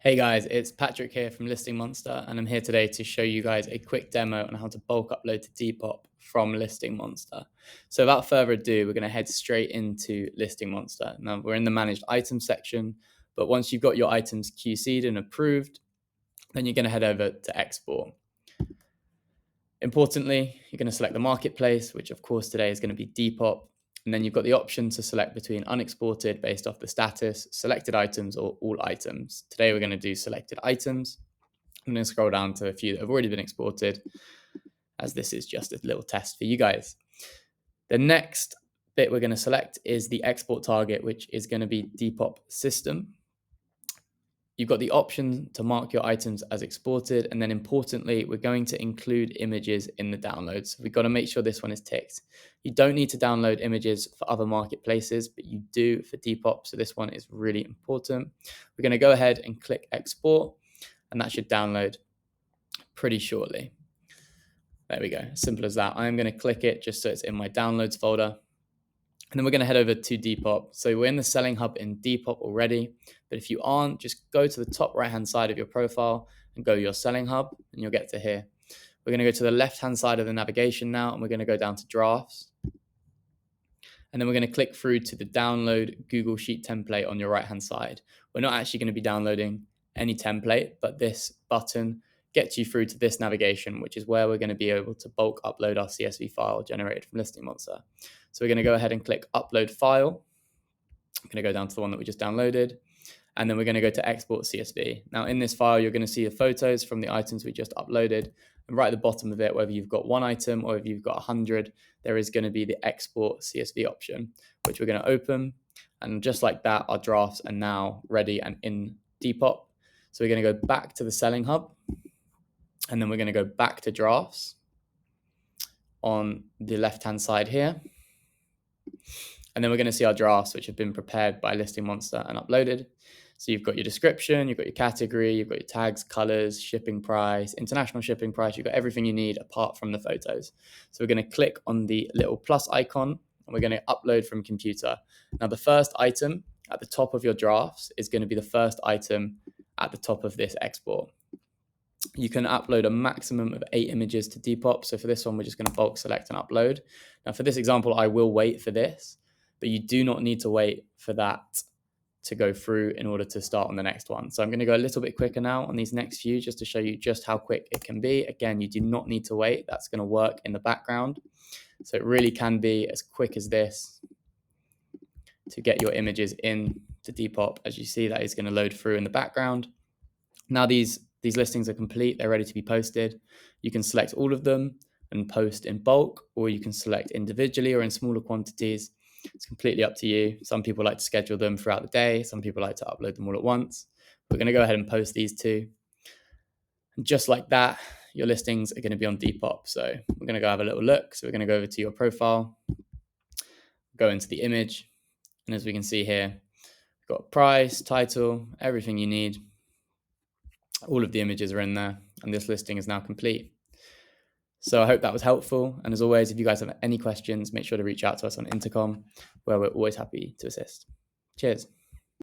Hey guys, it's Patrick here from Listing Monster, and I'm here today to show you guys a quick demo on how to bulk upload to Depop from Listing Monster. So without further ado, we're going to head straight into Listing Monster. Now we're in the managed items section, but once you've got your items QC'd and approved, then you're going to head over to export. Importantly, you're going to select the marketplace, which of course today is going to be Depop. And then you've got the option to select between unexported based off the status, selected items, or all items. Today we're going to do selected items. I'm going to scroll down to a few that have already been exported, as this is just a little test for you guys. The next bit we're going to select is the export target, which is going to be Depop system. You've got the option to mark your items as exported, and then importantly, we're going to include images in the downloads. We've got to make sure this one is ticked. You don't need to download images for other marketplaces, but you do for Depop, so this one is really important. We're going to go ahead and click export, and that should download pretty shortly. There we go, simple as that. I'm going to click it just so it's in my downloads folder. And then we're going to head over to Depop. So we're in the selling hub in Depop already. But if you aren't, just go to the top right-hand side of your profile and go your selling hub, and you'll get to here. We're going to go to the left-hand side of the navigation now, and we're going to go down to drafts. And then we're going to click through to the download Google Sheet template on your right-hand side. We're not actually going to be downloading any template, but this button gets you through to this navigation, which is where we're going to be able to bulk upload our CSV file generated from Listing Monster. So we're going to go ahead and click upload file. I'm going to go down to the one that we just downloaded, and then we're going to go to export CSV. Now in this file, you're going to see the photos from the items we just uploaded, and right at the bottom of it, whether you've got one item or if you've got 100, there is going to be the export CSV option, which we're going to open. And just like that, our drafts are now ready and in Depop. So we're going to go back to the selling hub, and then we're going to go back to drafts on the left-hand side here. And then we're going to see our drafts, which have been prepared by Listing Monster and uploaded. So you've got your description, you've got your category, you've got your tags, colors, shipping price, international shipping price. You've got everything you need apart from the photos. So we're going to click on the little plus icon, and we're going to upload from computer. Now the first item at the top of your drafts is going to be the first item at the top of this export. You can upload a maximum of 8 images to Depop. So for this one, we're just going to bulk select and upload. Now for this example, I will wait for this, but you do not need to wait for that to go through in order to start on the next one. So I'm going to go a little bit quicker now on these next few, just to show you just how quick it can be. Again, you do not need to wait. That's going to work in the background. So it really can be as quick as this to get your images in to Depop. As you see, that is going to load through in the background. Now these listings are complete. They're ready to be posted. You can select all of them and post in bulk, or you can select individually or in smaller quantities. It's completely up to you. Some people like to schedule them throughout the day. Some people like to upload them all at once. We're going to go ahead and post these two. And just like that, your listings are going to be on Depop. So we're going to go have a little look. So we're going to go over to your profile, go into the image. And as we can see here, we've got price, title, everything you need. All of the images are in there, and this listing is now complete. So I hope that was helpful. And as always, if you guys have any questions, make sure to reach out to us on Intercom, where we're always happy to assist. Cheers.